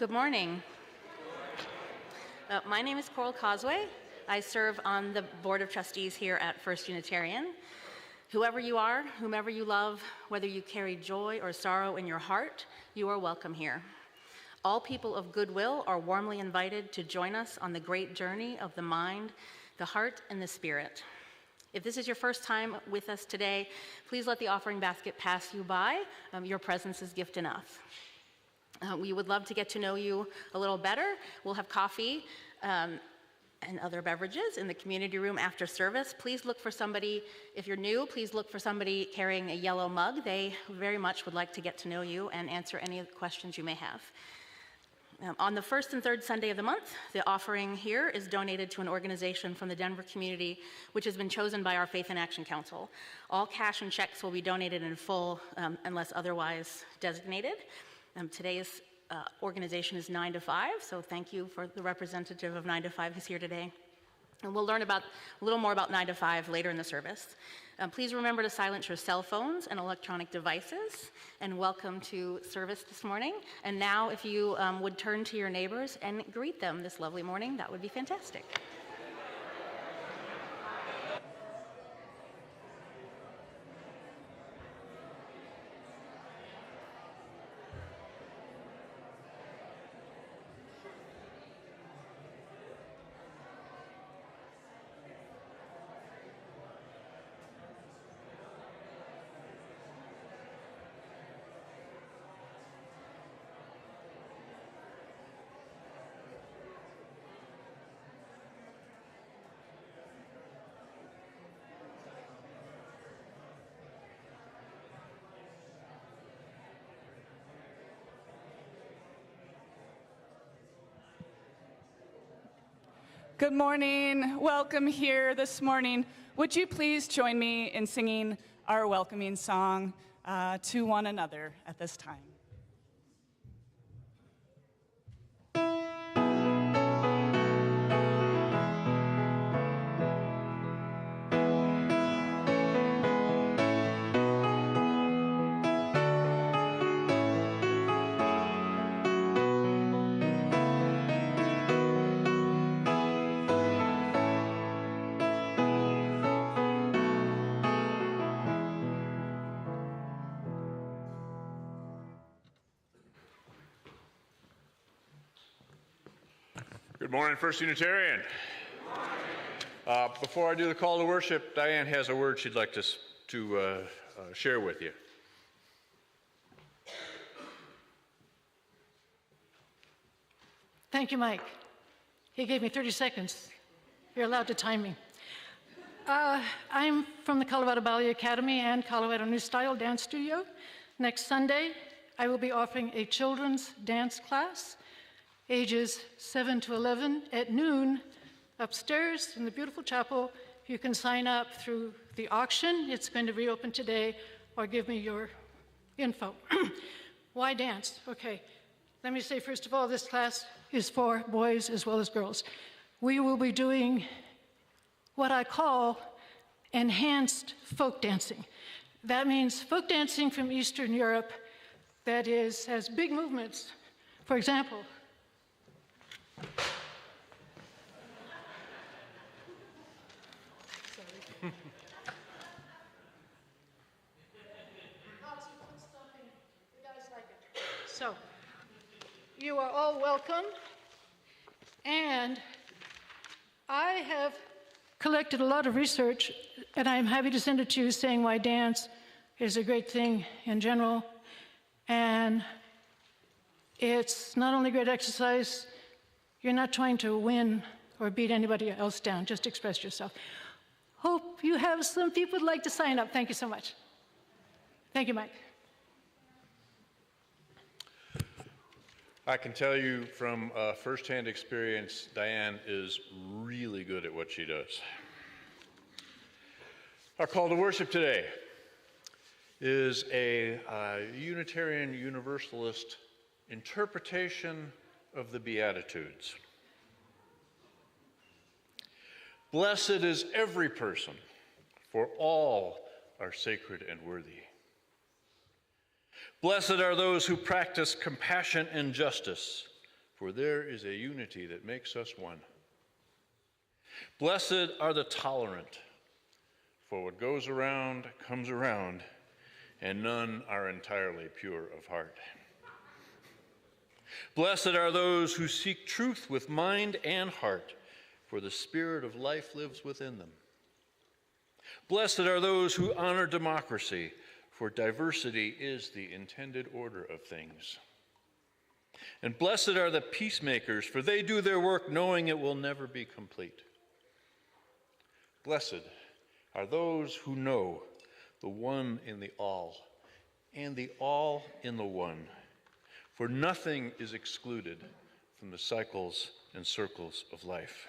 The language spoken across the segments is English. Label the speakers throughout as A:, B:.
A: Good morning. My name is Coral Causeway. I serve on the Board of Trustees here at First Unitarian. Whoever you are, whomever you love, whether you carry joy or sorrow in your heart, you are welcome here. All people of goodwill are warmly invited to join us on the great journey of the mind, the heart, and the spirit. If this is your first time with us today, please let the offering basket pass you by. Your presence is gift enough. We would love to get to know you a little better. We'll have coffee and other beverages in the community room after service. Please look for somebody, if you're new, please look for somebody carrying a yellow mug. They very much would like to get to know you and answer any questions you may have. On the first and third Sunday of the month, the offering here is donated to an organization from the Denver community, which has been chosen by our Faith in Action Council. All cash and checks will be donated in full unless otherwise designated. Today's organization is 9 to 5, so thank you for the representative of 9 to 5 who's here today. And we'll learn a little more about 9 to 5 later in the service. Please remember to silence your cell phones and electronic devices, and welcome to service this morning. And now, if you would turn to your neighbors and greet them this lovely morning, that would be fantastic.
B: Good morning. Welcome here this morning. Would you please join me in singing our welcoming song to one another at this time?
C: Good morning, First Unitarian. Before I do the call to worship, Diane has a word she'd like to share with you.
D: Thank you, Mike. He gave me 30 seconds. You're allowed to time me. I'm from the Colorado Ballet Academy and Colorado New Style Dance Studio. Next Sunday, I will be offering a children's dance class, ages 7 to 11 at noon upstairs in the beautiful chapel. You can sign up through the auction. It's going to reopen today, or give me your info. Why dance? Okay, let me say first of all, this class is for boys as well as girls. We will be doing what I call enhanced folk dancing. That means folk dancing from Eastern Europe that has big movements. For example, so, you are all welcome, and I have collected a lot of research, and I'm happy to send it to you, saying why dance is a great thing in general, and it's not only great exercise. You're not trying to win or beat anybody else down, just express yourself. Hope you have some people who'd like to sign up. Thank you so much. Thank you, Mike.
C: I can tell you from firsthand experience, Diane is really good at what she does. Our call to worship today is a Unitarian Universalist interpretation of the Beatitudes. Blessed is every person, for all are sacred and worthy. Blessed are those who practice compassion and justice, for there is a unity that makes us one. Blessed are the tolerant, for what goes around comes around, and none are entirely pure of heart. Blessed are those who seek truth with mind and heart, for the spirit of life lives within them. Blessed are those who honor democracy, for diversity is the intended order of things. And blessed are the peacemakers, for they do their work knowing it will never be complete. Blessed are those who know the one in the all, and the all in the one, for nothing is excluded from the cycles and circles of life.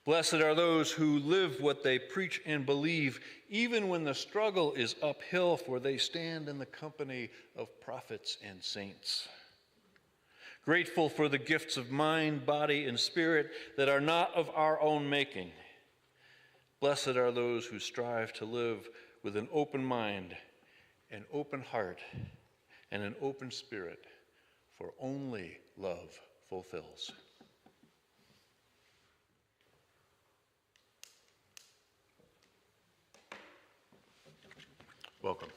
C: Blessed are those who live what they preach and believe, even when the struggle is uphill, for they stand in the company of prophets and saints. Grateful for the gifts of mind, body, and spirit that are not of our own making. Blessed are those who strive to live with an open mind, an open heart, and an open spirit, for only love fulfills. Welcome.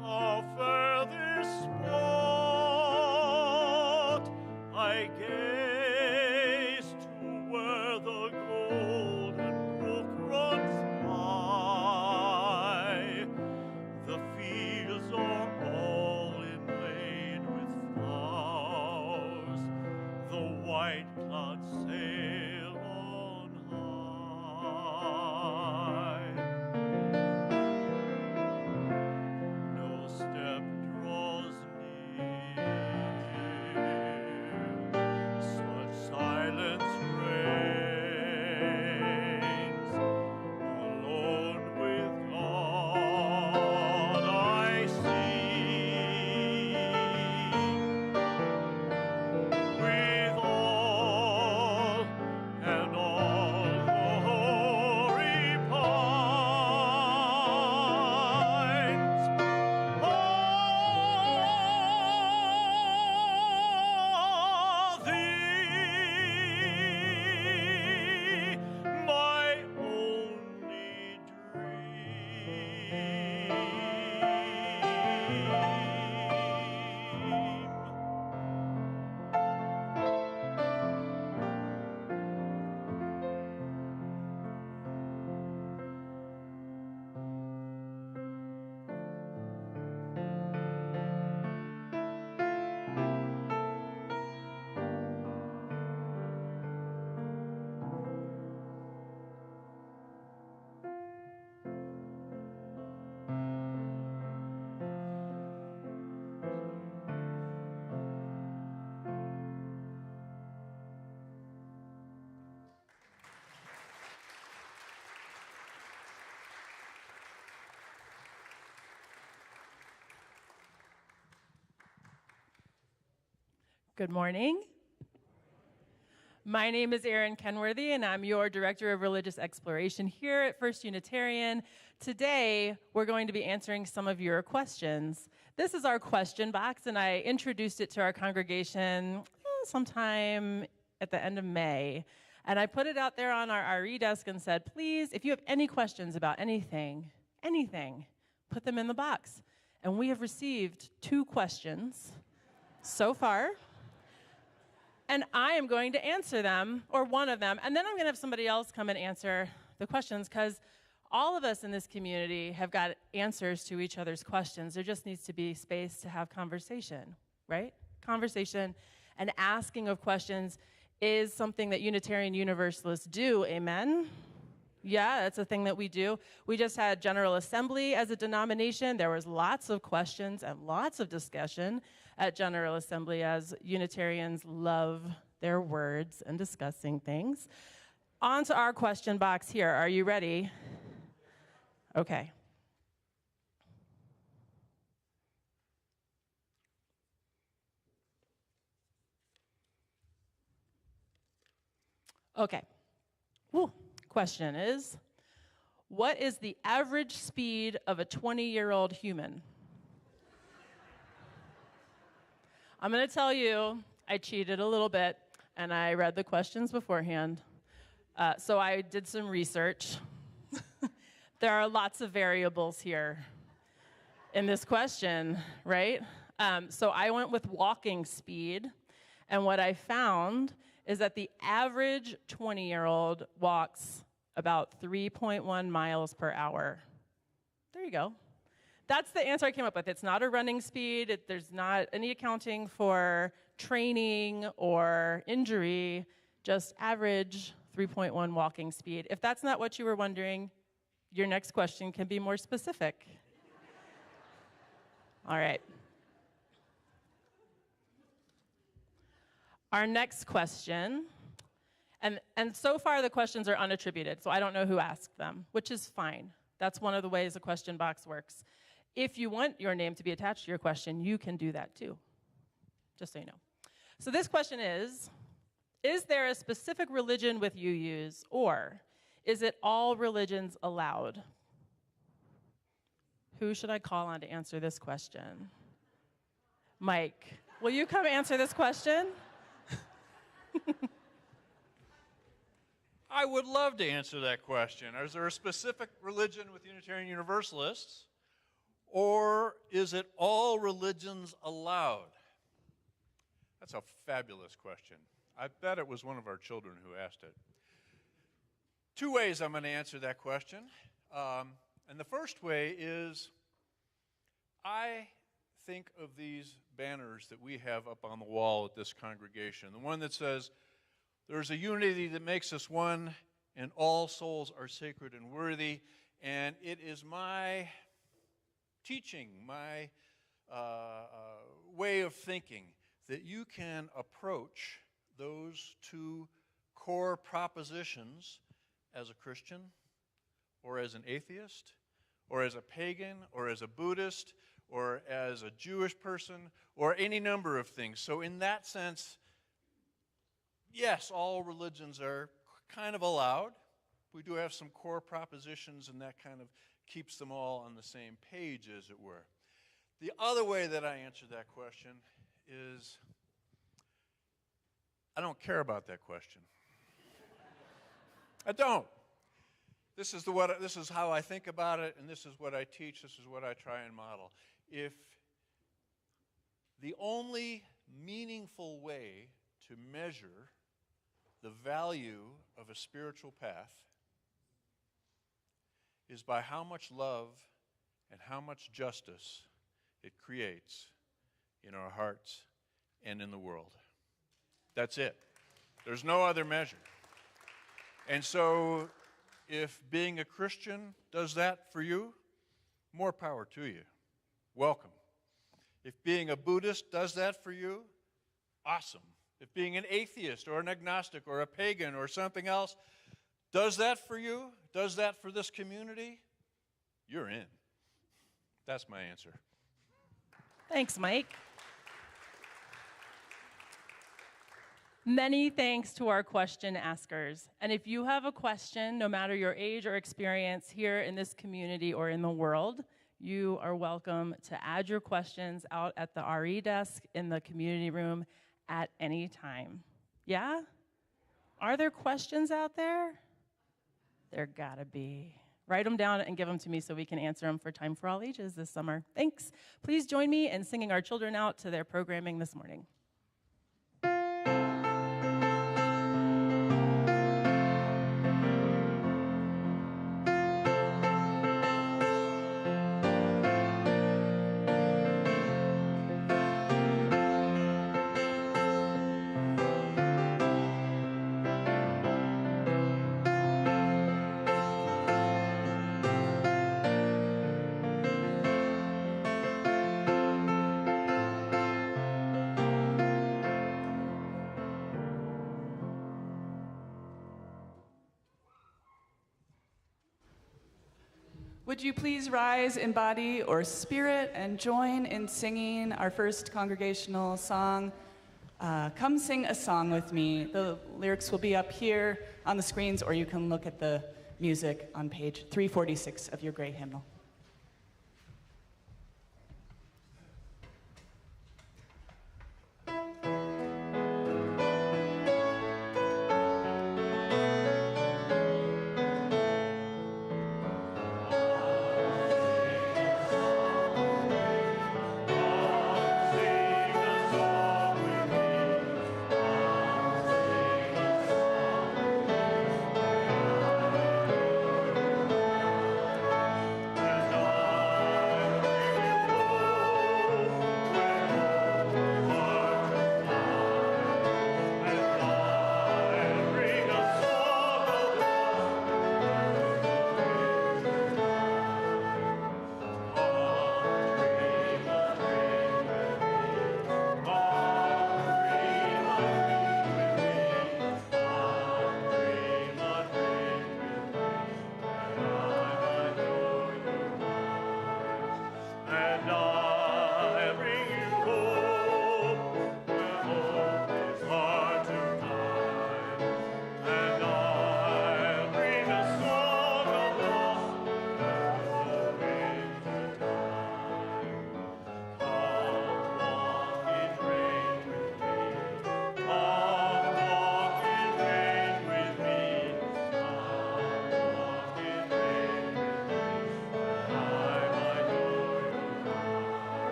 E: How further spot I gaze to where the golden brook runs by. The fields are all inlaid with flowers. The white clouds sail on high. No step draws near, such silence reigns. Alone with God I sing, with all and all glory pines. Thee, my only dream.
F: Good morning. My name is Erin Kenworthy, and I'm your Director of Religious Exploration here at First Unitarian. Today, we're going to be answering some of your questions. This is our question box, and I introduced it to our congregation sometime at the end of May. And I put it out there on our RE desk and said, please, if you have any questions about anything, put them in the box. And we have received 2 questions so far. And I am going to answer them, or one of them, and then I'm going to have somebody else come and answer the questions, because all of us in this community have got answers to each other's questions. There just needs to be space to have conversation, right? Conversation and asking of questions is something that Unitarian Universalists do, amen? Yeah, that's a thing that we do. We just had General Assembly as a denomination. There was lots of questions and lots of discussion at General Assembly, as Unitarians love their words and discussing things. On to our question box here. Are you ready? Okay. Okay. Whew. Question is, what is the average speed of a 20-year-old human? I'm going to tell you, I cheated a little bit, and I read the questions beforehand. So I did some research. There are lots of variables here in this question, right? So I went with walking speed, and what I found is that the average 20-year-old walks about 3.1 miles per hour. There you go. That's the answer I came up with. It's not a running speed. There's not any accounting for training or injury, just average 3.1 walking speed. If that's not what you were wondering, your next question can be more specific. All right. Our next question, and so far the questions are unattributed, so I don't know who asked them, which is fine. That's one of the ways a question box works. If you want your name to be attached to your question, you can do that too, just so you know. So this question is there a specific religion with UUs, or is it all religions allowed? Who should I call on to answer this question? Mike, will you come answer this question?
C: I would love to answer that question. Is there a specific religion with Unitarian Universalists, or is it all religions allowed? That's a fabulous question. I bet it was one of our children who asked it. Two ways I'm going to answer that question. And the first way is I think of these banners that we have up on the wall at this congregation. The one that says, "There's a unity that makes us one, and all souls are sacred and worthy." And it is my teaching, my way of thinking, that you can approach those two core propositions as a Christian, or as an atheist, or as a pagan, or as a Buddhist, or as a Jewish person, or any number of things. So in that sense, yes, all religions are kind of allowed. We do have some core propositions, and that kind of keeps them all on the same page, as it were. The other way that I answer that question is I don't care about that question. I don't. This is how I think about it, and this is what I teach, this is what I try and model. If the only meaningful way to measure the value of a spiritual path is by how much love and how much justice it creates in our hearts and in the world. That's it. There's no other measure. And so if being a Christian does that for you, more power to you. Welcome. If being a Buddhist does that for you, awesome. If being an atheist or an agnostic or a pagan or something else does that for you, does that for this community, you're in. That's my answer.
F: Thanks, Mike. Many thanks to our question askers. And if you have a question, no matter your age or experience here in this community or in the world, you are welcome to add your questions out at the RE desk in the community room at any time. Yeah? Are there questions out there? There gotta be. Write them down and give them to me so we can answer them for Time for All Ages this summer. Thanks. Please join me in singing our children out to their programming this morning.
B: Would you please rise in body or spirit and join in singing our first congregational song, come sing a song with me. The lyrics will be up here on the screens, or you can look at the music on page 346 of your gray hymnal.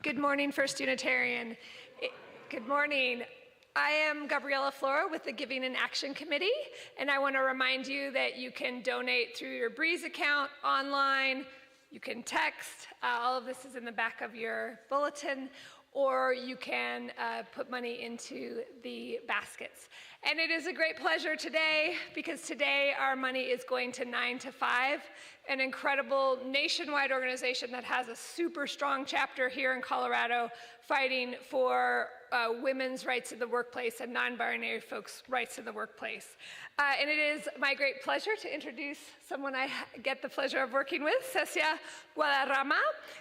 G: Good morning, First Unitarian. Good morning. I am Gabriela Flora with the Giving and Action Committee, and I want to remind you that you can donate through your Breeze account, online, you can text, all of this is in the back of your bulletin, or you can put money into the baskets. And it is a great pleasure today, because today our money is going to 9 to 5, an incredible nationwide organization that has a super strong chapter here in Colorado fighting for women's rights in the workplace and non-binary folks' rights in the workplace. And it is my great pleasure to introduce someone I get the pleasure of working with. Cecia Guadarrama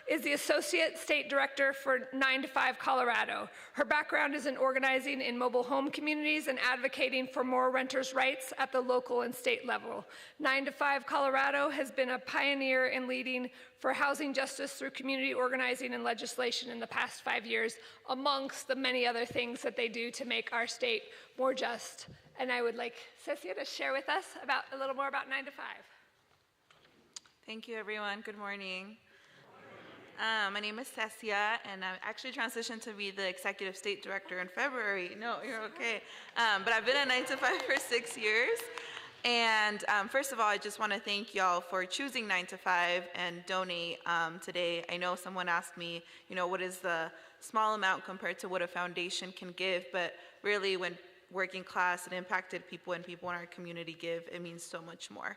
G: is the Associate State Director for 9 to 5 Colorado. Her background is in organizing in mobile home communities and advocating for more renters' rights at the local and state level. 9 to 5 Colorado has been a pioneer in leading for housing justice through community organizing and legislation in the past 5 years, amongst the many other things that they do to make our state more just. And I would like Cecia to share with us a little more about 9 to 5.
H: Thank you, everyone. Good morning. My name is Cecia, and I actually transitioned to be the Executive State Director in February. No, you're okay. But I've been at 9 to 5 for 6 years. And first of all, I just want to thank y'all for choosing 9 to 5 and donate today. I know someone asked me, what is the small amount compared to what a foundation can give? But really, when working class and impacted people and people in our community give, it means so much more.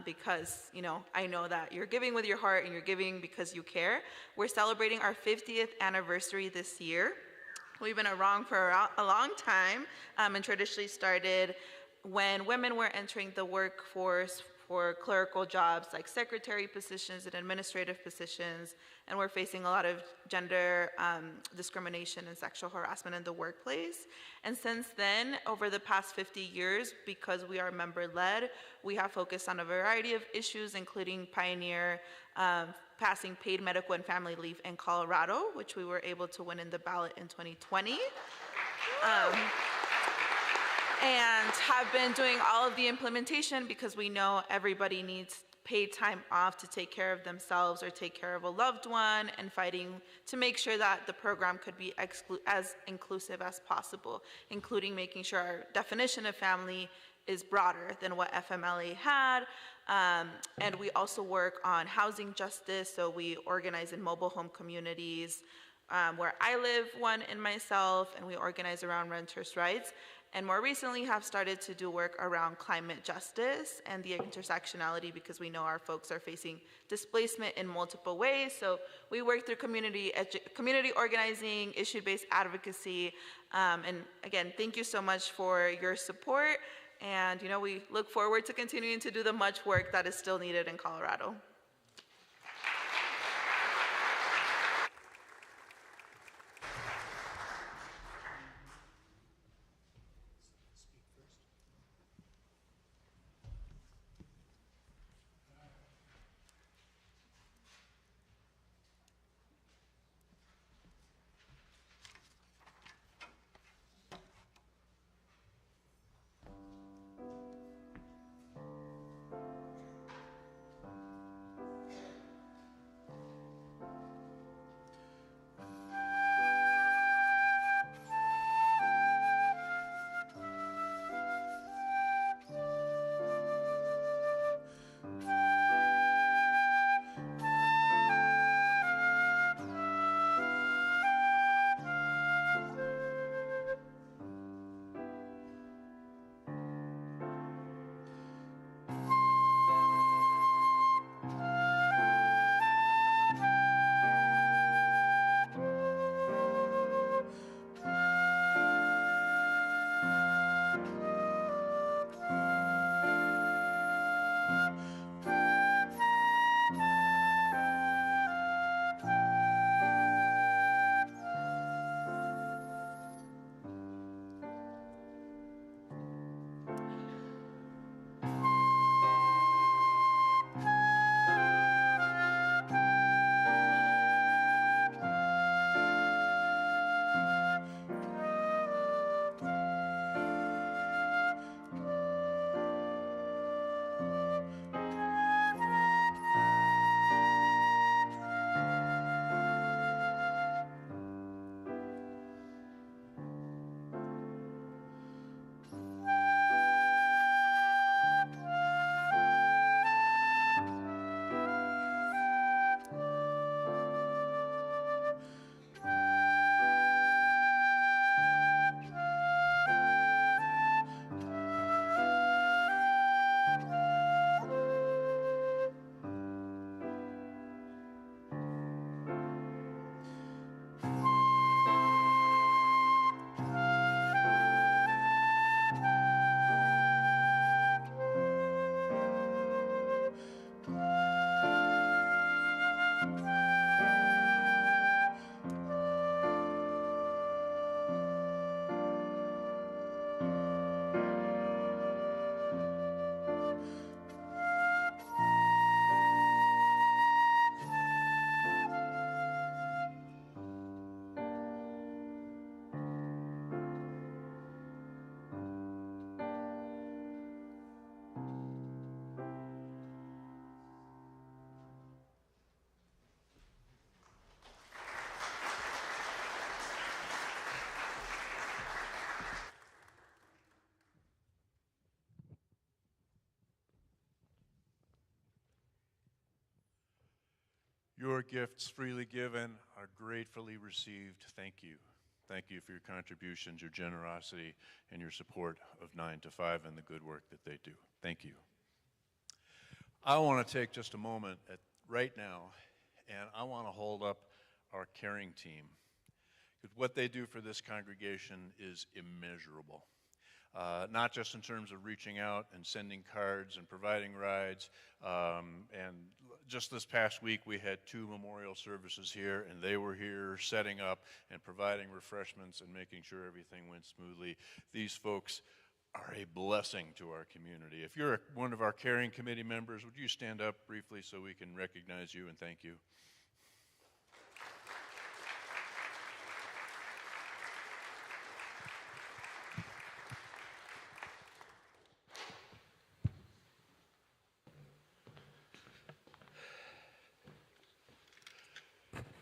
H: Because, I know that you're giving with your heart and you're giving because you care. We're celebrating our 50th anniversary this year. We've been around for a long time and traditionally started when women were entering the workforce for clerical jobs like secretary positions and administrative positions, and we're facing a lot of gender discrimination and sexual harassment in the workplace. And since then, over the past 50 years, because we are member-led, we have focused on a variety of issues, including pioneer passing paid medical and family leave in Colorado, which we were able to win in the ballot in 2020. And have been doing all of the implementation because we know everybody needs paid time off to take care of themselves or take care of a loved one, and fighting to make sure that the program could be as inclusive as possible, including making sure our definition of family is broader than what FMLA had. And we also work on housing justice, so we organize in mobile home communities where I live, one in myself, and we organize around renters' rights. And more recently have started to do work around climate justice and the intersectionality, because we know our folks are facing displacement in multiple ways. So we work through community organizing, issue-based advocacy. And again, thank you so much for your support. And we look forward to continuing to do the much work that is still needed in Colorado.
C: Your gifts freely given are gratefully received. Thank you. Thank you for your contributions, your generosity, and your support of 9 to 5 and the good work that they do. Thank you. I want to take just a moment right now, and I want to hold up our caring team, because what they do for this congregation is immeasurable. Not just in terms of reaching out and sending cards and providing rides. And just this past week, we had 2 memorial services here, and they were here setting up and providing refreshments and making sure everything went smoothly. These folks are a blessing to our community. If you're one of our caring committee members, would you stand up briefly so we can recognize you and thank you?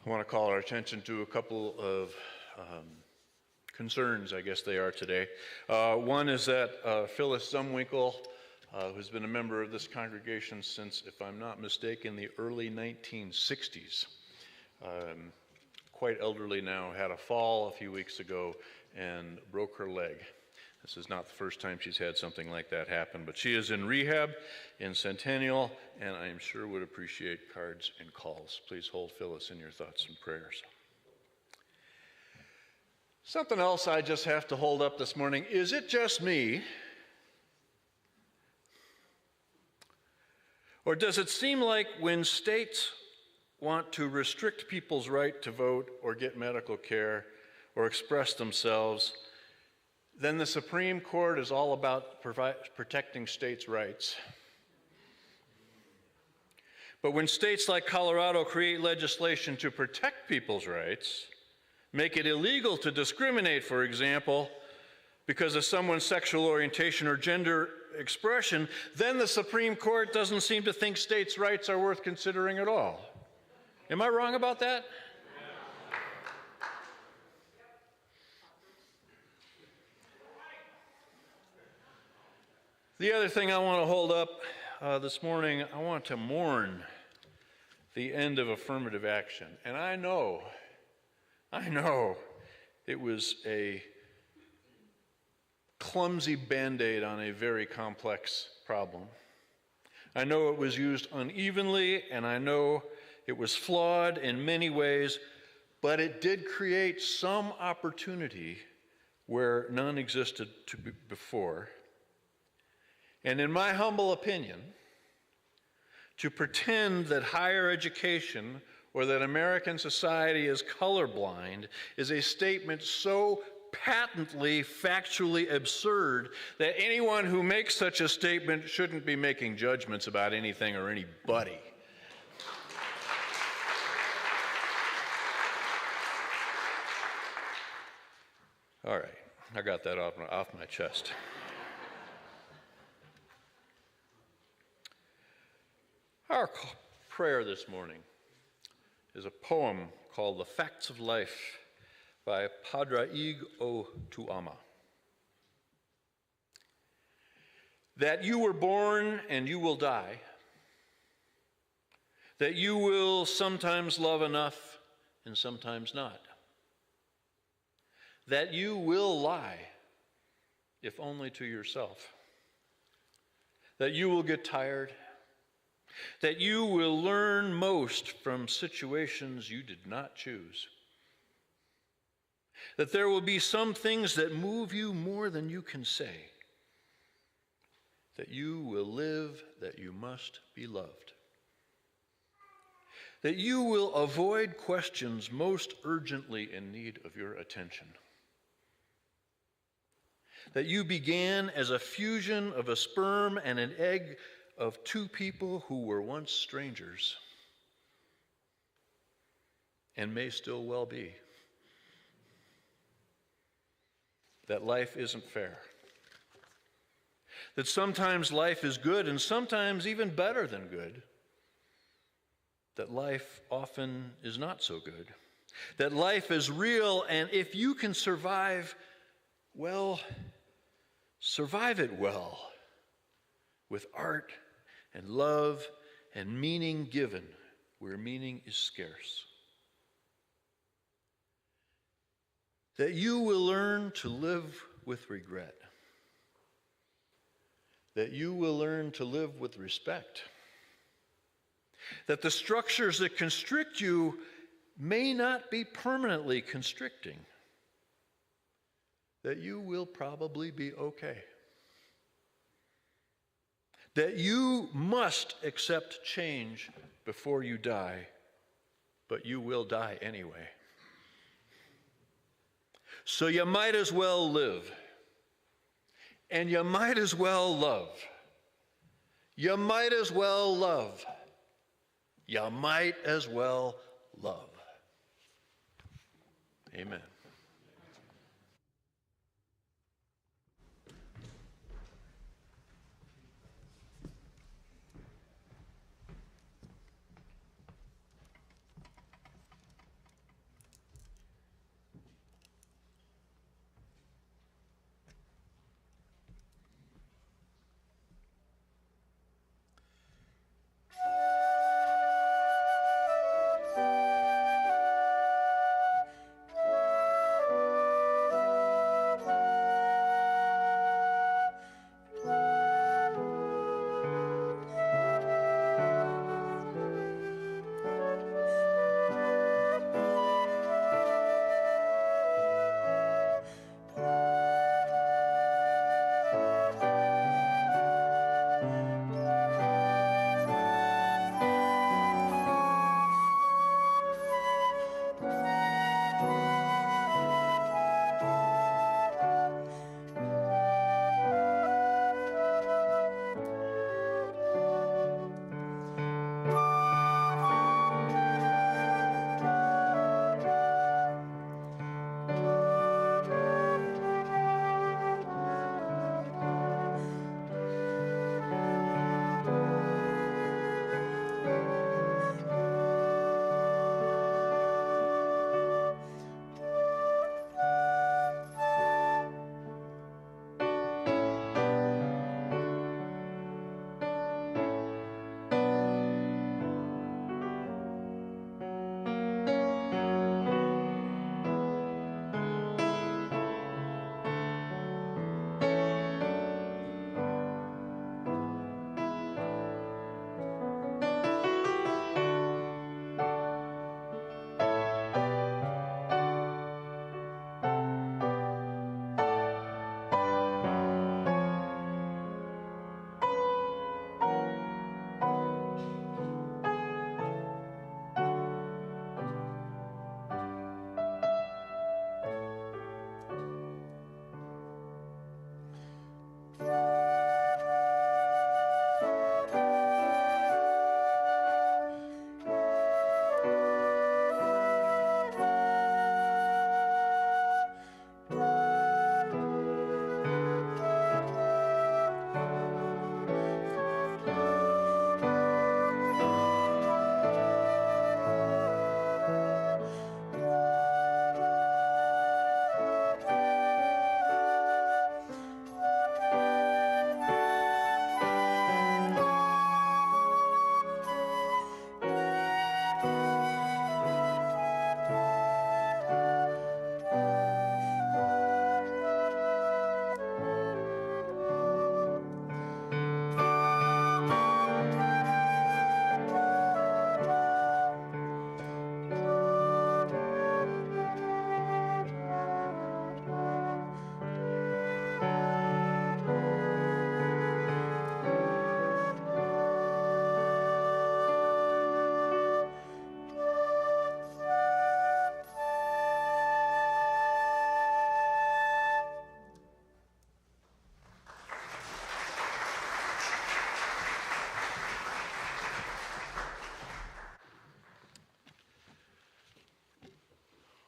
C: I want to call our attention to a couple of concerns, I guess they are today. One is that Phyllis Zumwinkle, who's been a member of this congregation since, if I'm not mistaken, the early 1960s, quite elderly now, had a fall a few weeks ago and broke her leg. This is not the first time she's had something like that happen, but she is in rehab in Centennial, and I am sure would appreciate cards and calls. Please hold Phyllis in your thoughts and prayers. Something else I just have to hold up this morning. Is it just me? Or does it seem like when states want to restrict people's right to vote or get medical care or express themselves, then the Supreme Court is all about protecting states' rights? But when states like Colorado create legislation to protect people's rights, make it illegal to discriminate, for example, because of someone's sexual orientation or gender expression, then the Supreme Court doesn't seem to think states' rights are worth considering at all. Am I wrong about that? The other thing I want to hold up this morning, I want to mourn the end of affirmative action. And I know it was a clumsy Band-Aid on a very complex problem. I know it was used unevenly, and I know it was flawed in many ways, but it did create some opportunity where none existed before. And in my humble opinion, to pretend that higher education or that American society is colorblind is a statement so patently, factually absurd that anyone who makes such a statement shouldn't be making judgments about anything or anybody. All right, I got that off my chest. Our prayer this morning is a poem called The Facts of Life by Padraig O. Tuama. That you were born and you will die. That you will sometimes love enough and sometimes not. That you will lie, if only to yourself. That you will get tired. That you will learn most from situations you did not choose. That there will be some things that move you more than you can say. That you will live, that you must be loved. That you will avoid questions most urgently in need of your attention. That you began as a fusion of a sperm and an egg of two people who were once strangers and may still well be. That life isn't fair. That sometimes life is good and sometimes even better than good. That life often is not so good. That life is real, and if you can survive, well, survive it well, with art and love and meaning given where meaning is scarce. That you will learn to live with regret. That you will learn to live with respect. That the structures that constrict you may not be permanently constricting. That you will probably be okay. That you must accept change before you die, but you will die anyway. So you might as well live. And you might as well love. You might as well love. You might as well love. Amen.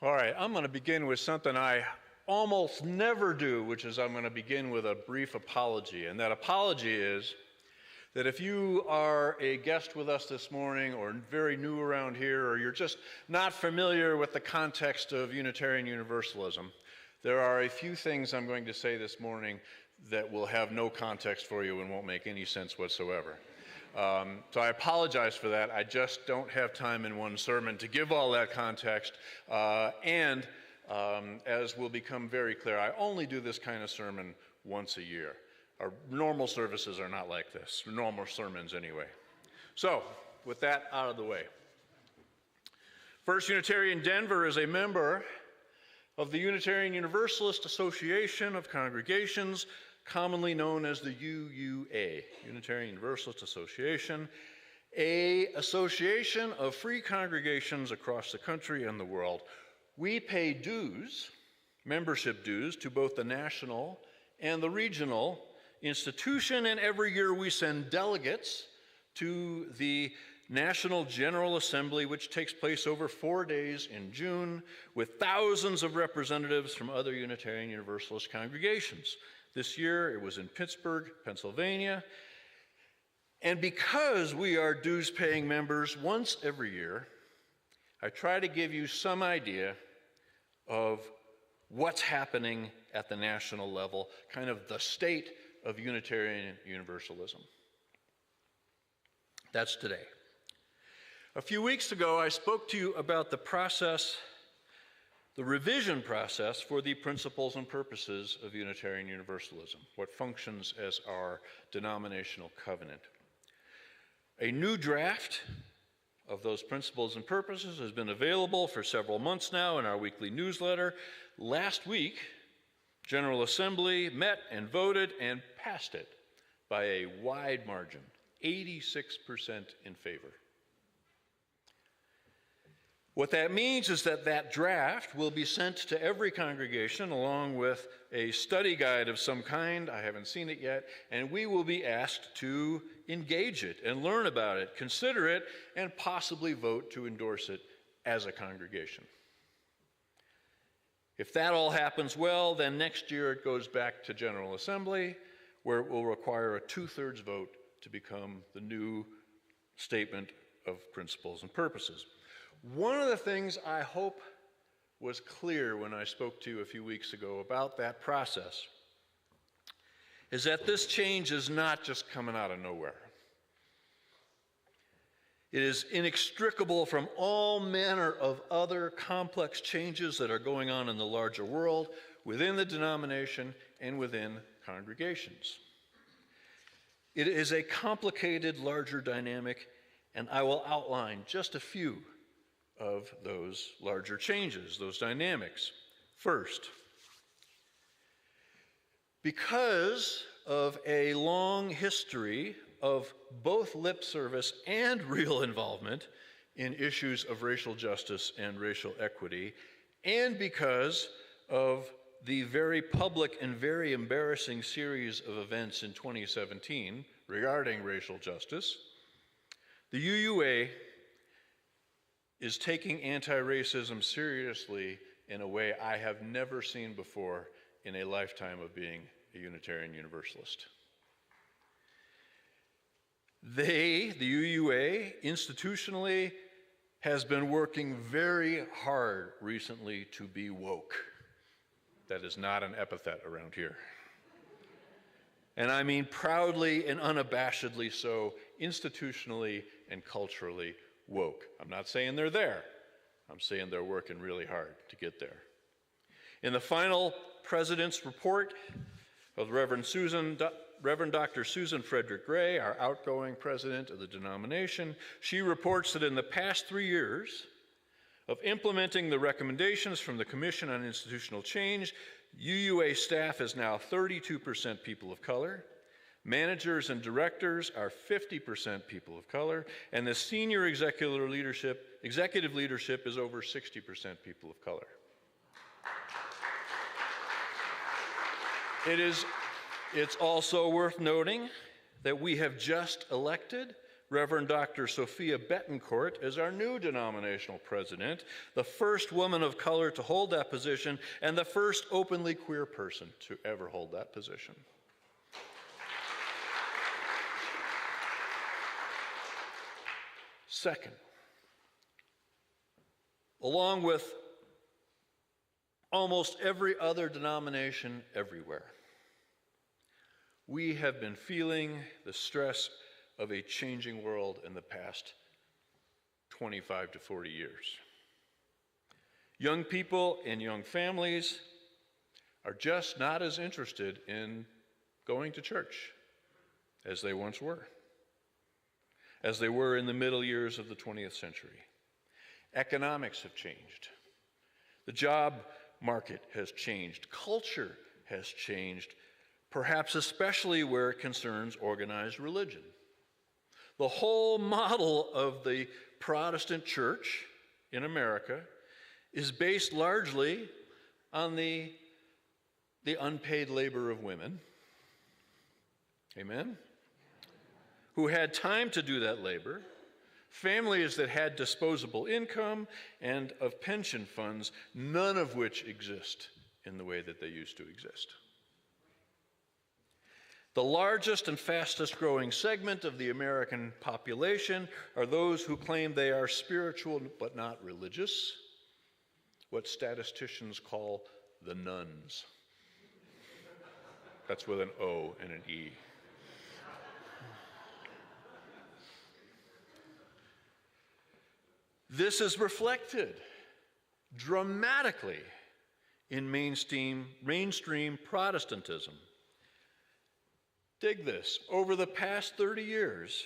C: All right, I'm going to begin with something I almost never do, which is I'm going to begin with a brief apology. And that apology is that if you are a guest with us this morning or very new around here, or you're just not familiar with the context of Unitarian Universalism, there are a few things I'm going to say this morning that will have no context for you and won't make any sense whatsoever. So I apologize for that. I just don't have time in one sermon to give all that context. And as will become very clear, I only do this kind of sermon once a year. Our normal services are not like this, normal sermons anyway. So, with that out of the way. First Unitarian Denver is a member of the Unitarian Universalist Association of Congregations, commonly known as the UUA, Unitarian Universalist Association, an association of free congregations across the country and the world. We pay dues, membership dues, to both the national and the regional institution, and every year we send delegates to the National General Assembly, which takes place over 4 days in June, with thousands of representatives from other Unitarian Universalist congregations. This year it was in Pittsburgh, Pennsylvania. And because we are dues-paying members once every year, I try to give you some idea of what's happening at the national level, kind of the state of Unitarian Universalism. That's today. A few weeks ago, I spoke to you about the process, the revision process for the principles and purposes of Unitarian Universalism, what functions as our denominational covenant. A new draft of those principles and purposes has been available for several months now in our weekly newsletter. Last week, General Assembly met and voted and passed it by a wide margin, 86% in favor. What that means is that that draft will be sent to every congregation along with a study guide of some kind. I haven't seen it yet, and we will be asked to engage it and learn about it, consider it, and possibly vote to endorse it as a congregation. If that all happens well, then next year it goes back to General Assembly, where it will require a 2/3 vote to become the new statement of principles and purposes. One of the things I hope was clear when I spoke to you a few weeks ago about that process is that this change is not just coming out of nowhere. It is inextricable from all manner of other complex changes that are going on in the larger world, within the denomination, and within congregations. It is a complicated, larger dynamic, and I will outline just a few of those larger changes, those dynamics. First, because of a long history of both lip service and real involvement in issues of racial justice and racial equity, and because of the very public and very embarrassing series of events in 2017 regarding racial justice, the UUA is taking anti-racism seriously in a way I have never seen before in a lifetime of being a Unitarian Universalist. The UUA, institutionally, has been working very hard recently to be woke. That is not an epithet around here. And I mean proudly and unabashedly so, institutionally and culturally woke. I'm not saying they're there. I'm saying they're working really hard to get there. In the final President's report of Reverend Dr. Susan Frederick Gray, our outgoing president of the denomination, she reports that in the past 3 years of implementing the recommendations from the Commission on Institutional Change, UUA staff is now 32% people of color. Managers and directors are 50% people of color, and the senior executive leadership is over 60% people of color. It's also worth noting that we have just elected Reverend Dr. Sophia Betancourt as our new denominational president, the first woman of color to hold that position, and the first openly queer person to ever hold that position. Second, along with almost every other denomination everywhere, we have been feeling the stress of a changing world in the past 25 to 40 years. Young people and young families are just not as interested in going to church as they once were, as they were in the middle years of the 20th century. Economics have changed. The job market has changed. Culture has changed, perhaps especially where it concerns organized religion. The whole model of the Protestant church in America is based largely on the the unpaid labor of women, amen, who had time to do that labor, families that had disposable income, and of pension funds, none of which exist in the way that they used to exist. The largest and fastest growing segment of the American population are those who claim they are spiritual but not religious, what statisticians call the nuns. That's with an O and an E. This is reflected dramatically in mainstream Protestantism. Dig this. Over the past 30 years,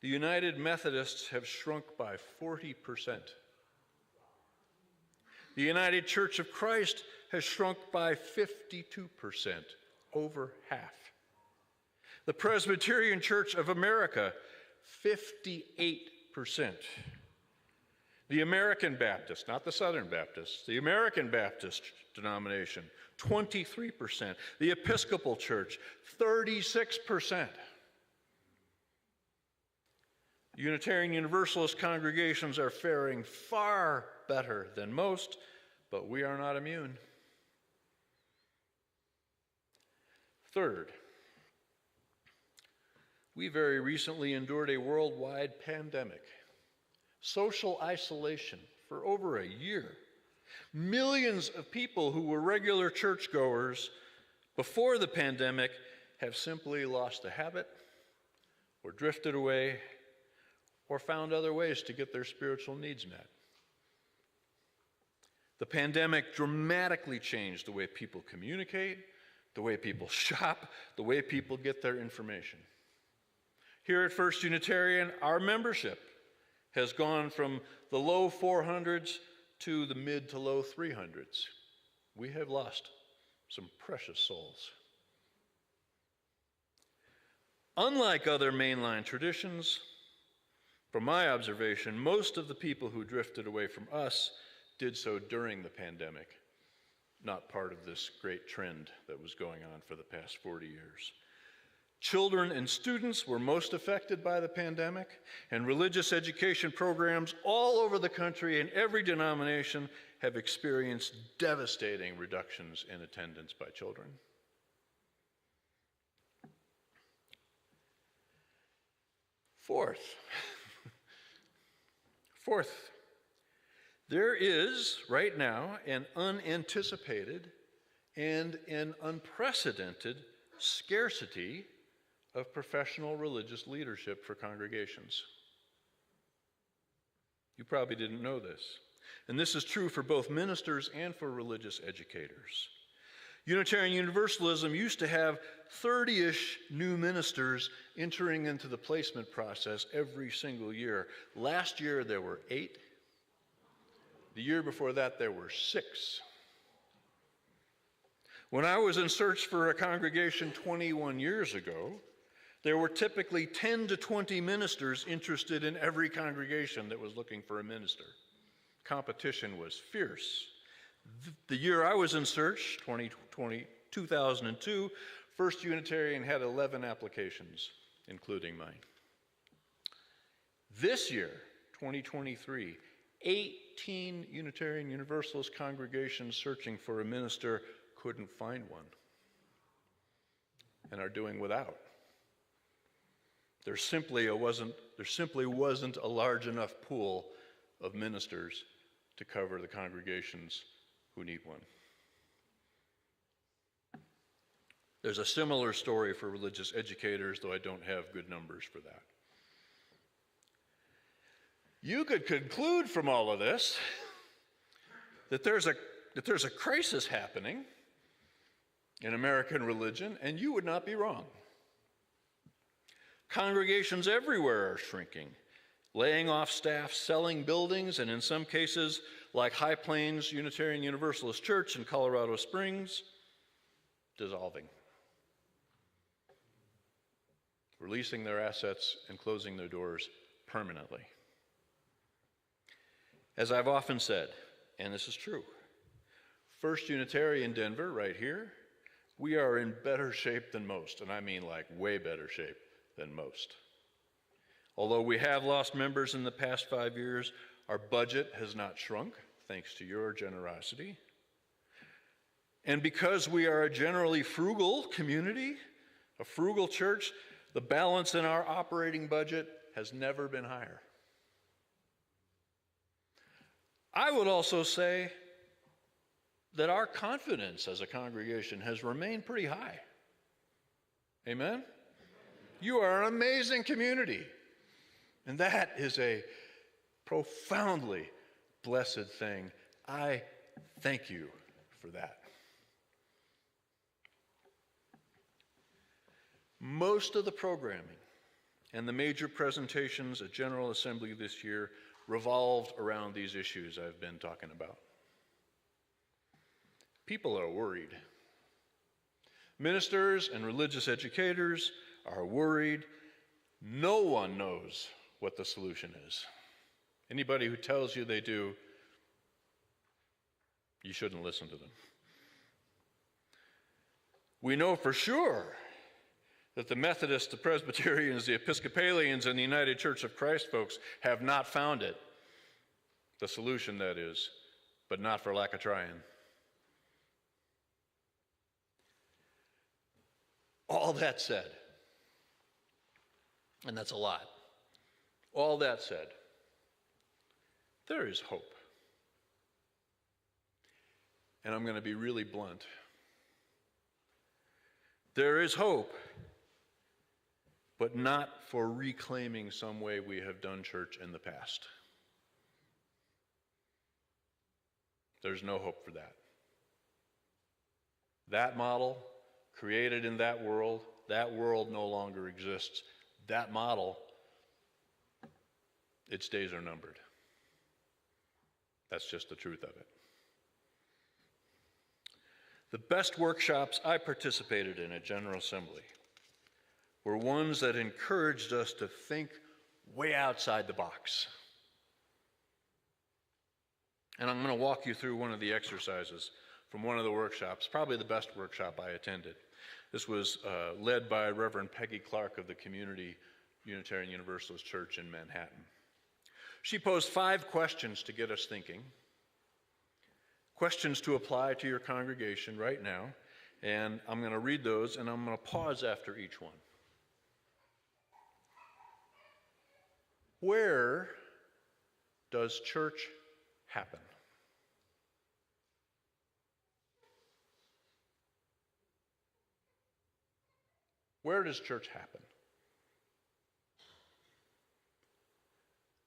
C: the United Methodists have shrunk by 40%. The United Church of Christ has shrunk by 52%, over half. The Presbyterian Church of America, 58%. The American Baptist, not the Southern Baptist, the American Baptist denomination, 23%. The Episcopal Church, 36%. Unitarian Universalist congregations are faring far better than most, but we are not immune. Third, we very recently endured a worldwide pandemic. Social isolation for over a year. Millions of people who were regular churchgoers before the pandemic have simply lost the habit, or drifted away, or found other ways to get their spiritual needs met. The pandemic dramatically changed the way people communicate, the way people shop, the way people get their information. Here at First Unitarian, our membership has gone from the low 400s to the mid to low 300s. We have lost some precious souls. Unlike other mainline traditions, from my observation, most of the people who drifted away from us did so during the pandemic, not part of this great trend that was going on for the past 40 years. Children and students were most affected by the pandemic, and religious education programs all over the country in every denomination have experienced devastating reductions in attendance by children. Fourth, there is right now an unanticipated and an unprecedented scarcity of professional religious leadership for congregations. You probably didn't know this. And this is true for both ministers and for religious educators. Unitarian Universalism used to have 30-ish new ministers entering into the placement process every single year. Last year there were 8. The year before that there were 6. When I was in search for a congregation 21 years ago, there were typically 10 to 20 ministers interested in every congregation that was looking for a minister. Competition was fierce. The year I was in search, 2002, First Unitarian had 11 applications, including mine. This year, 2023, 18 Unitarian Universalist congregations searching for a minister couldn't find one and are doing without. There simply wasn't a large enough pool of ministers to cover the congregations who need one. There's a similar story for religious educators, though I don't have good numbers for that. You could conclude from all of this that there's a crisis happening in American religion, and you would not be wrong. Congregations everywhere are shrinking, laying off staff, selling buildings, and in some cases, like High Plains Unitarian Universalist Church in Colorado Springs, dissolving, releasing their assets and closing their doors permanently. As I've often said, and this is true, First Unitarian Denver, right here, we are in better shape than most, and I mean like way better shape than most. Although we have lost members in the past 5 years, our budget has not shrunk, thanks to your generosity. And because we are a generally frugal community, a frugal church, the balance in our operating budget has never been higher. I would also say that our confidence as a congregation has remained pretty high. Amen? You are an amazing community, and that is a profoundly blessed thing. I thank you for that. Most of the programming and the major presentations at General Assembly this year revolved around these issues I've been talking about. People are worried. Ministers and religious educators are worried. No one knows what the solution is. Anybody who tells you they do, you shouldn't listen to them. We know for sure that the Methodists, the Presbyterians, the Episcopalians, and the United Church of Christ folks have not found it, the solution that is, but not for lack of trying. All that said, and that's a lot, all that said, there is hope. And I'm going to be really blunt. There is hope, but not for reclaiming some way we have done church in the past. There's no hope for that. That model, created in that world no longer exists. That model, its days are numbered. That's just the truth of it. The best workshops I participated in at General Assembly were ones that encouraged us to think way outside the box. And I'm going to walk you through one of the exercises from one of the workshops, probably the best workshop I attended. This was led by Reverend Peggy Clark of the Community Unitarian Universalist Church in Manhattan. She posed 5 questions to get us thinking, questions to apply to your congregation right now, and I'm going to read those and I'm going to pause after each one. Where does church happen? Where does church happen?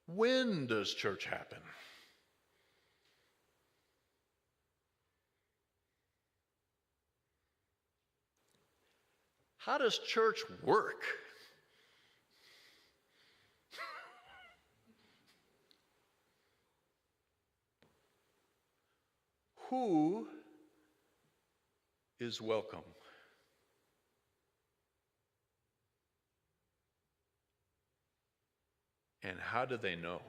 C: When does church happen? How does church work? Who is welcome? And how do they know?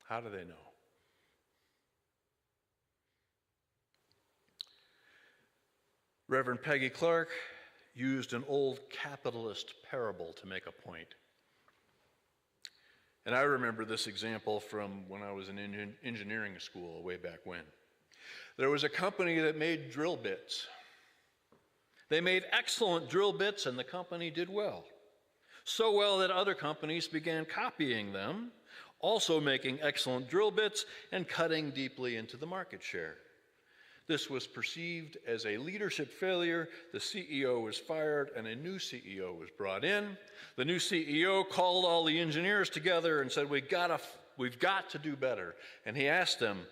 C: How do they know? Reverend Peggy Clark used an old capitalist parable to make a point. And I remember this example from when I was in engineering school way back when. There was a company that made drill bits. They made excellent drill bits and the company did well. So well that other companies began copying them, also making excellent drill bits and cutting deeply into the market share. This was perceived as a leadership failure. The CEO was fired and a new CEO was brought in. The new CEO called all the engineers together and said, we've got to do better. And he asked them,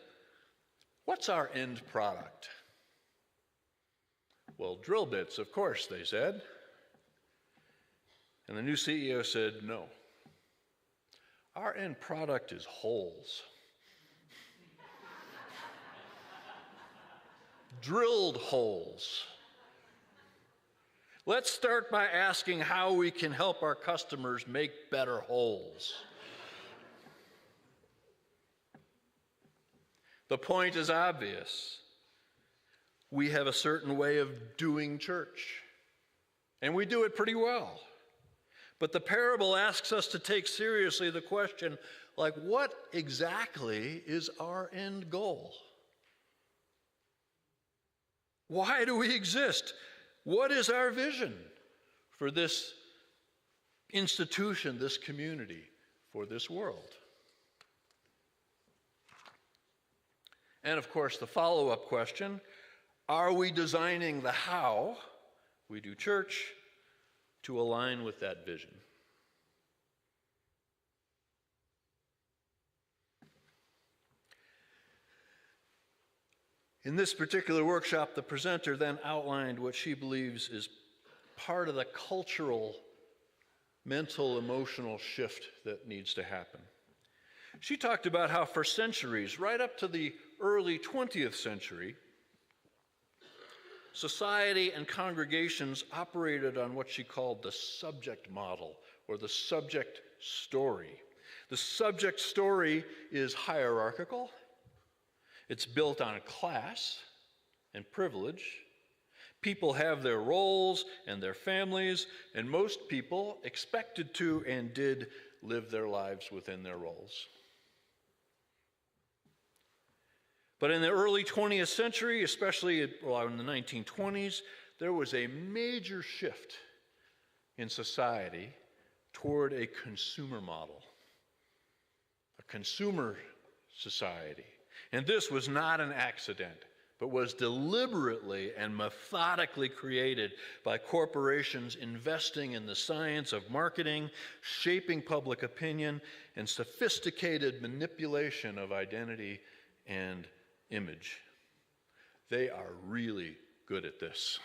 C: what's our end product? Well, drill bits, of course, they said. And the new CEO said, no. Our end product is holes. Drilled holes. Let's start by asking how we can help our customers make better holes. The point is obvious. We have a certain way of doing church, and we do it pretty well. But the parable asks us to take seriously the question, like, what exactly is our end goal? Why do we exist? What is our vision for this institution, this community, for this world? And of course, the follow-up question, are we designing the how we do church to align with that vision? In this particular workshop, the presenter then outlined what she believes is part of the cultural, mental, emotional shift that needs to happen. She talked about how for centuries, right up to the early 20th century, society and congregations operated on what she called the subject model, or the subject story. The subject story is hierarchical. It's built on class and privilege. People have their roles and their families, and most people expected to and did live their lives within their roles. But in the early 20th century, especially in the 1920s, there was a major shift in society toward a consumer model, a consumer society. And this was not an accident, but was deliberately and methodically created by corporations investing in the science of marketing, shaping public opinion, and sophisticated manipulation of identity and image. They are really good at this.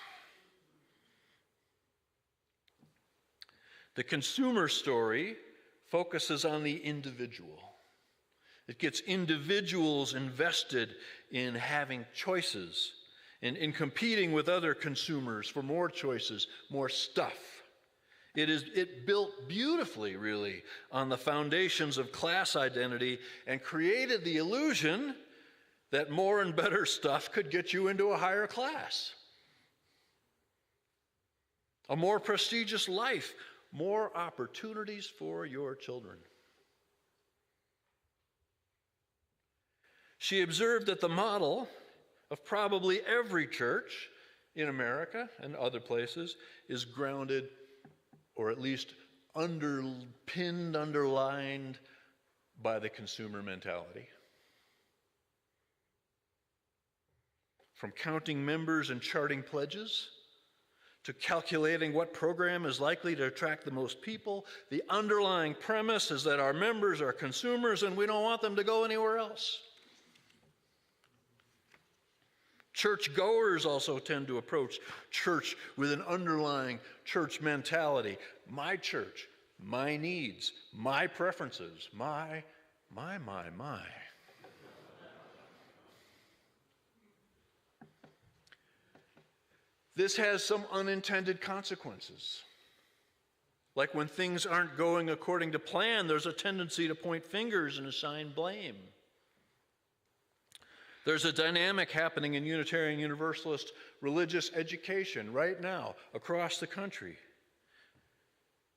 C: The consumer story focuses on the individual. It gets individuals invested in having choices and in competing with other consumers for more choices, more stuff. It built beautifully, really, on the foundations of class identity and created the illusion that more and better stuff could get you into a higher class. A more prestigious life, more opportunities for your children. She observed that the model of probably every church in America and other places is grounded, or at least underpinned, underlined by the consumer mentality. From counting members and charting pledges, to calculating what program is likely to attract the most people, the underlying premise is that our members are consumers and we don't want them to go anywhere else. Churchgoers also tend to approach church with an underlying church mentality. My church, my needs, my preferences, my. This has some unintended consequences. Like when things aren't going according to plan, there's a tendency to point fingers and assign blame. There's a dynamic happening in Unitarian Universalist religious education right now across the country,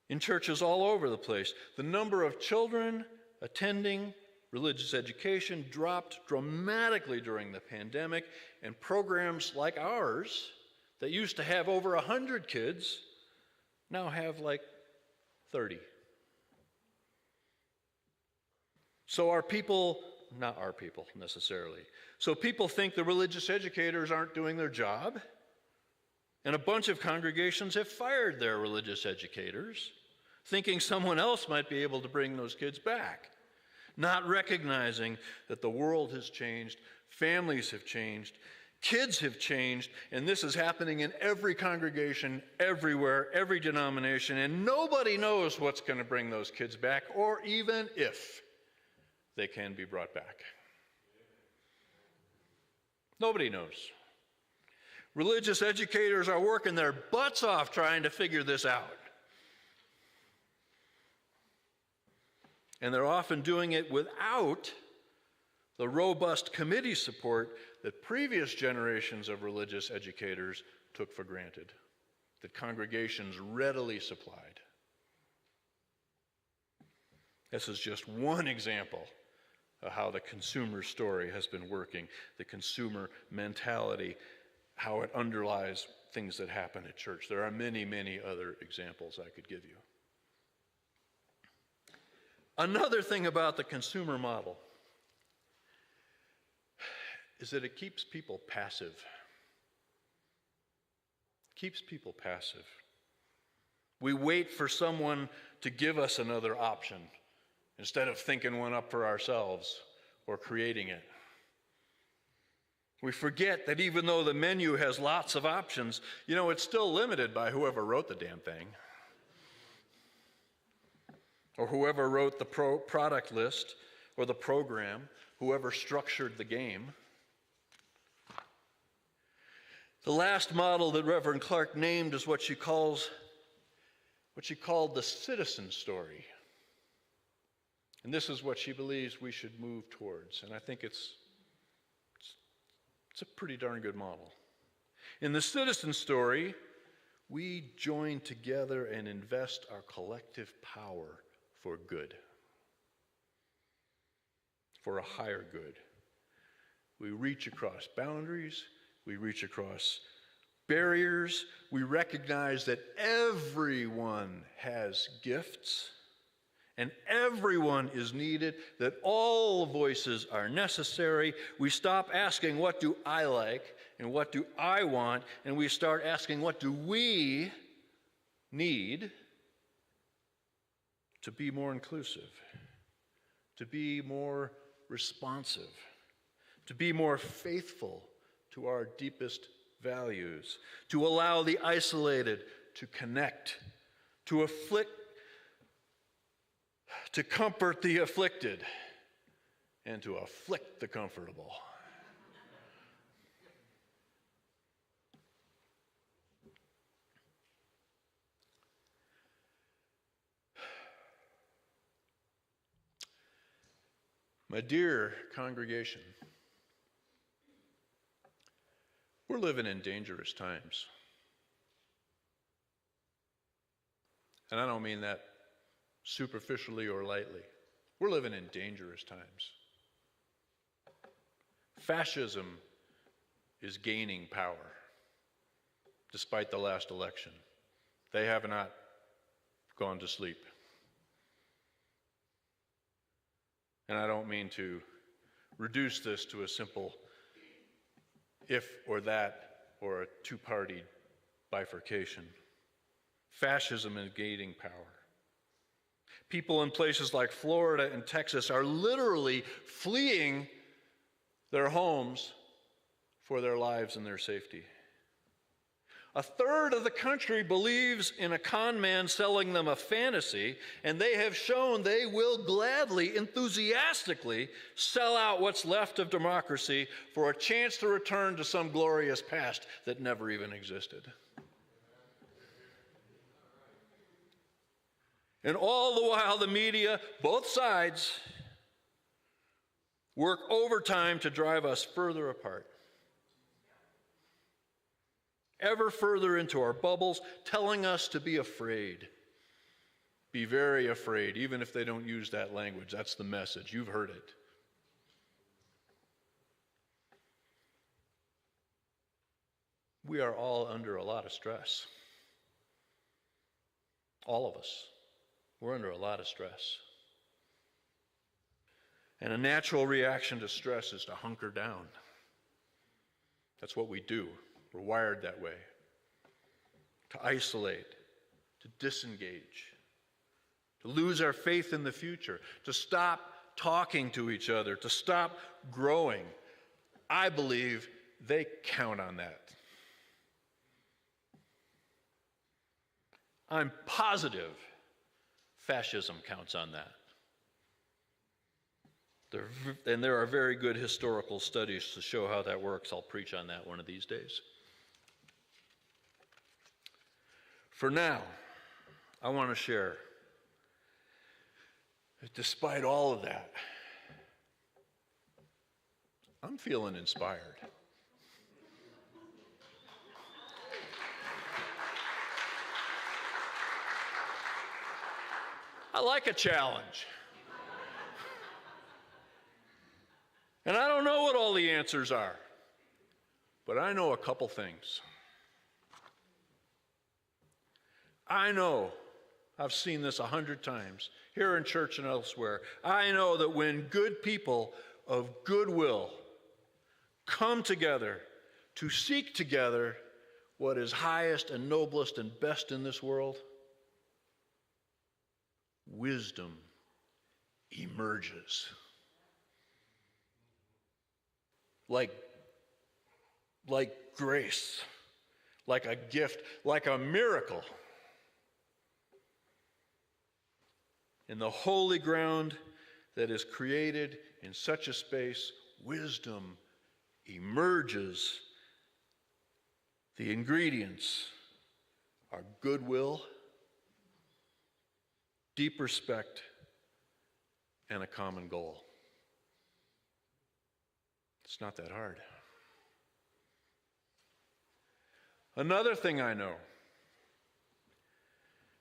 C: in churches all over the place. The number of children attending religious education dropped dramatically during the pandemic, and programs like ours that used to have over 100 kids now have like 30. So our people, not our people necessarily, so people think the religious educators aren't doing their job, and a bunch of congregations have fired their religious educators, thinking someone else might be able to bring those kids back, not recognizing that the world has changed, families have changed, kids have changed, and this is happening in every congregation, everywhere, every denomination, and nobody knows what's going to bring those kids back, or even if they can be brought back. Nobody knows. Religious educators are working their butts off trying to figure this out. And they're often doing it without the robust committee support that previous generations of religious educators took for granted, that congregations readily supplied. This is just one example of how the consumer story has been working, the consumer mentality, how it underlies things that happen at church. There are many, many other examples I could give you. Another thing about the consumer model is that it keeps people passive. Keeps people passive. We wait for someone to give us another option instead of thinking one up for ourselves or creating it. We forget that even though the menu has lots of options, it's still limited by whoever wrote the damn thing, or whoever wrote the product list or the program, whoever structured the game. The last model that Reverend Clark named is what she called the citizen story. And this is what she believes we should move towards. And I think it's a pretty darn good model. In the citizen story, we join together and invest our collective power for good, for a higher good. We reach across boundaries. We reach across barriers. We recognize that everyone has gifts and everyone is needed, that all voices are necessary. We stop asking, what do I like and what do I want? And we start asking, what do we need to be more inclusive, to be more responsive, to be more faithful to our deepest values, to allow the isolated to connect, to comfort the afflicted, and to afflict the comfortable. My dear congregation, we're living in dangerous times. And I don't mean that superficially or lightly. We're living in dangerous times. Fascism is gaining power, despite the last election. They have not gone to sleep. And I don't mean to reduce this to a simple if or that or a two-party bifurcation. Fascism is gaining power. People in places like Florida and Texas are literally fleeing their homes for their lives and their safety. A third of the country believes in a con man selling them a fantasy, and they have shown they will gladly, enthusiastically sell out what's left of democracy for a chance to return to some glorious past that never even existed. And all the while, the media, both sides, work overtime to drive us further apart. Ever further into our bubbles, telling us to be afraid. Be very afraid, even if they don't use that language. That's the message. You've heard it. We are all under a lot of stress. All of us. We're under a lot of stress. And a natural reaction to stress is to hunker down. That's what we do. We're wired that way. To isolate, to disengage, to lose our faith in the future, to stop talking to each other, to stop growing. I believe they count on that. I'm positive fascism counts on that. And there are very good historical studies to show how that works. I'll preach on that one of these days. For now, I want to share that despite all of that, I'm feeling inspired. I like a challenge. And I don't know what all the answers are, but I know a couple things. I know, I've seen this 100 times, here in church and elsewhere. I know that when good people of goodwill come together to seek together what is highest and noblest and best in this world, wisdom emerges. Like grace, like a gift, like a miracle. In the holy ground that is created in such a space, wisdom emerges. The ingredients are goodwill, deep respect, and a common goal. It's not that hard. Another thing I know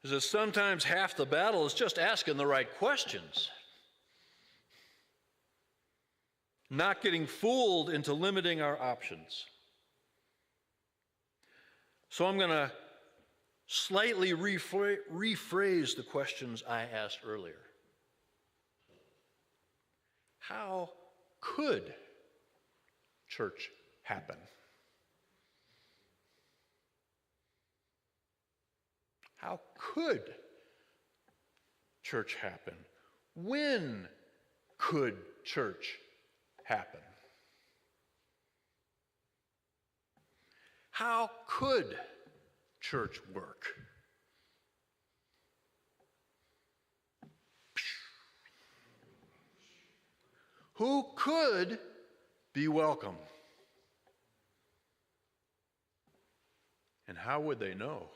C: is that sometimes half the battle is just asking the right questions. Not getting fooled into limiting our options. So I'm going to slightly rephrase the questions I asked earlier. How could church happen? How could church happen? When could church happen? How could church work? Who could be welcome? And how would they know?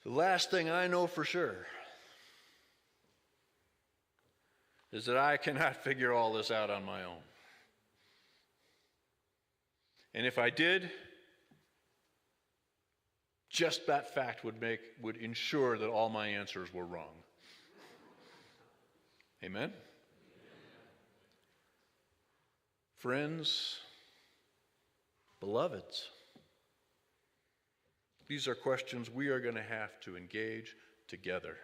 C: The last thing I know for sure is that I cannot figure all this out on my own. And if I did, just that fact would ensure that all my answers were wrong. Amen? Friends, beloveds, these are questions we are going to have to engage together.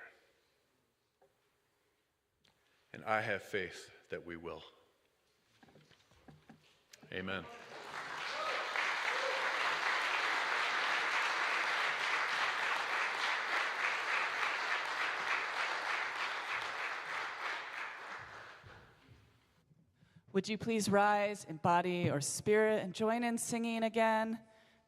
C: And I have faith that we will. Amen.
B: Would you please rise in body or spirit and join in singing again?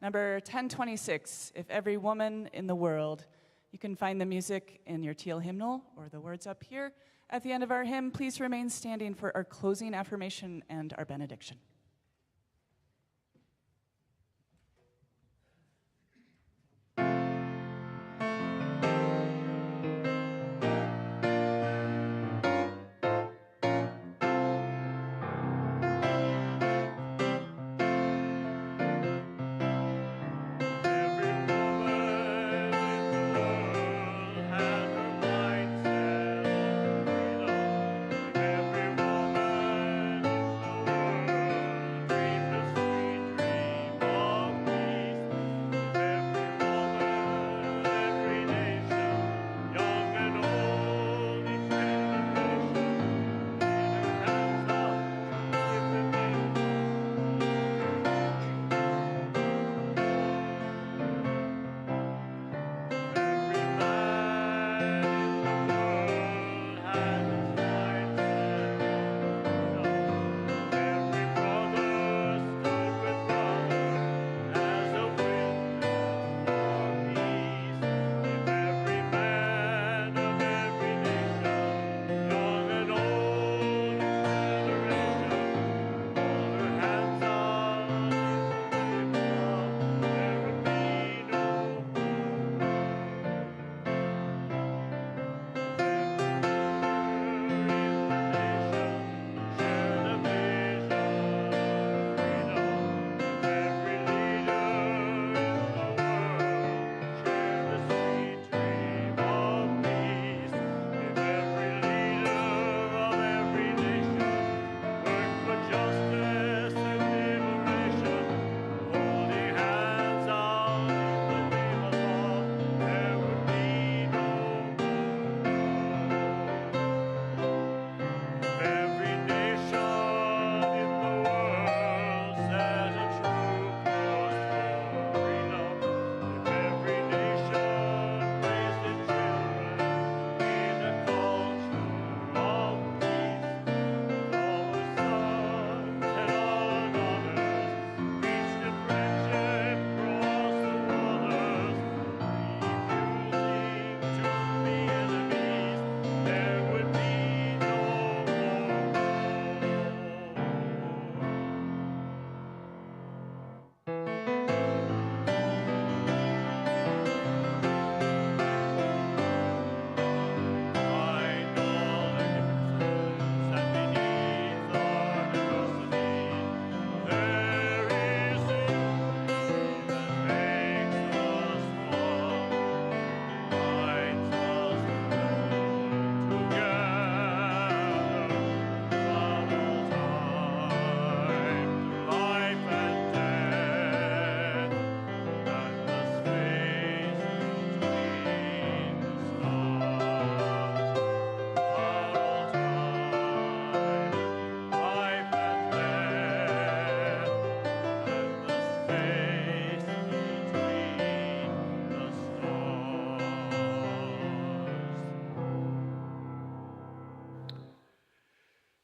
B: Number 1026, If Every Woman in the World. You can find the music in your teal hymnal or the words up here. At the end of our hymn, please remain standing for our closing affirmation and our benediction.
E: Every woman in the world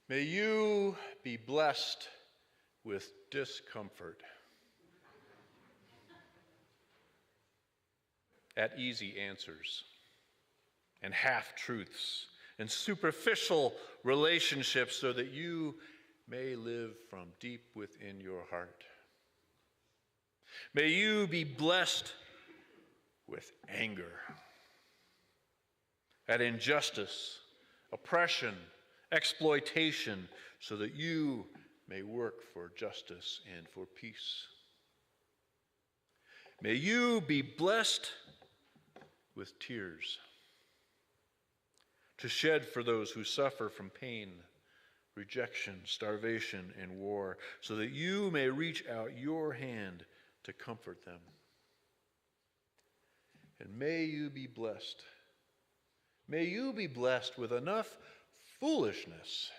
C: May you be blessed with discomfort at easy answers and half-truths and superficial relationships so that you may live from deep within your heart. May you be blessed with anger at injustice, oppression, exploitation, so that you may work for justice and for peace. May you be blessed with tears to shed for those who suffer from pain, rejection, starvation, and war, so that you may reach out your hand to comfort them. And may you be blessed. May you be blessed with enough foolishness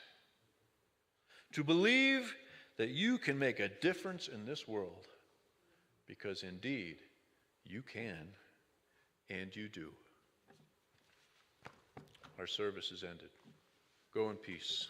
C: to believe that you can make a difference in this world, because indeed you can and you do. Our service is ended. Go in peace.